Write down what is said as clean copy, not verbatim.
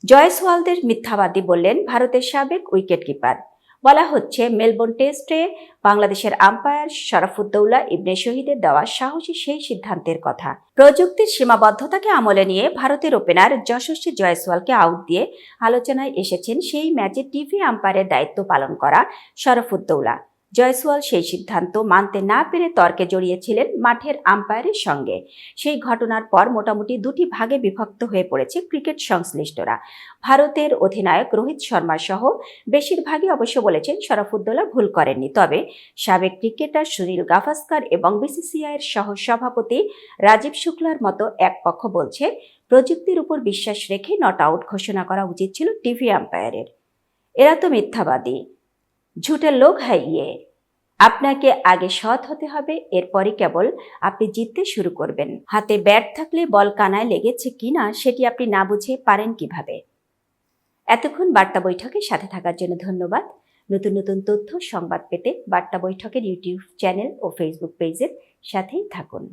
জয়সওয়ালদের মিথ্যাবাদী বললেন ভারতের সাবেক উইকেটকিপার। বলা হচ্ছে মেলবোর্ন টেস্টে বাংলাদেশের আম্পায়ার শরাফুদ্দৌলা ইবনে শহীদের দেওয়া সাহসী সেই সিদ্ধান্তের কথা। প্রযুক্তির সীমাবদ্ধতাকে আমলে নিয়ে ভারতের ওপেনার যশস্বী জয়সওয়ালকে আউট দিয়ে আলোচনায় এসেছেন সেই ম্যাচে টিভি আম্পায়ারের দায়িত্ব পালন করা শরাফুদ্দৌলা। জয়সওয়াল সেই সিদ্ধান্ত মানতে না পেরে তর্কে জড়িয়েছিলেন মাঠের আম্পায়ারের সঙ্গে। সেই ঘটনার পর মোটামুটি দুটি ভাগে বিভক্ত হয়ে পড়েছে ক্রিকেট সংশ্লিষ্টরা। ভারতের অধিনায়ক রোহিত শর্মা সহ বেশিরভাগই অবশ্য বলেছেন শরাফুদ্দৌলা ভুল করেননি। তবে সাবেক ক্রিকেটার সুনীল গাভাস্কার এবং বিসিসিআইয়ের সহ সভাপতি রাজীব শুক্লার মতো এক পক্ষ বলছে প্রযুক্তির উপর বিশ্বাস রেখে নট আউট ঘোষণা করা উচিত ছিল টিভি আম্পায়ারের। এরা তো মিথ্যাবাদী, ঝুটের লোক হাইয়ে। আপনাকে আগে সৎ হতে হবে, এরপরই কেবল আপনি জিততে শুরু করবেন। হাতে ব্যাট থাকলে বল কানায় লেগেছে কিনা সেটি আপনি না বুঝে পারেন কিভাবে? এতক্ষণ বার্তা বৈঠকের সাথে থাকার জন্য ধন্যবাদ। নতুন নতুন তথ্য সংবাদ পেতে বার্তা বৈঠকের ইউটিউব চ্যানেল ও ফেসবুক পেজের সাথেই থাকুন।